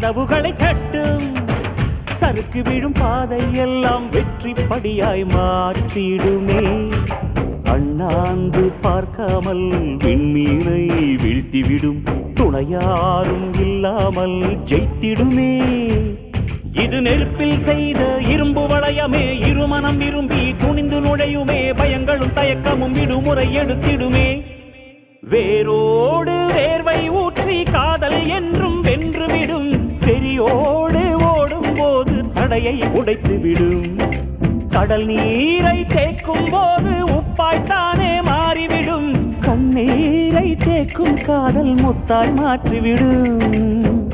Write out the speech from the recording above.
கதவுகளை தட்டும். சறுக்கு விழும் பாதை எல்லாம் வெற்றி படியாய் மாற்றிடுமே. அண்ணாந்து பார்க்காமல் விண்மீனை வீழ்த்திவிடும் துணையாரும் இல்லாமல் ஜெயித்திடுமே. இது நெருப்பில் செய்த இரும்பு வளையமே, இருமனம் விரும்பி துணிந்து நுழையுமே. பயங்களும் தயக்கமும் விடுமுறை எடுத்திடுமே. வேரோடு வேர்வை ஊற்றி காதல் என்றும் வென்றுவிடும். பெரியோடு ஓடும் போது தடையை உடைத்துவிடும். கடல் நீரை தேக்கும் போது உப்பாய்த்தானே மாறிவிடும். கண்ணீரை தேக்கும் காதல் முத்தாய் மாற்றிவிடும்.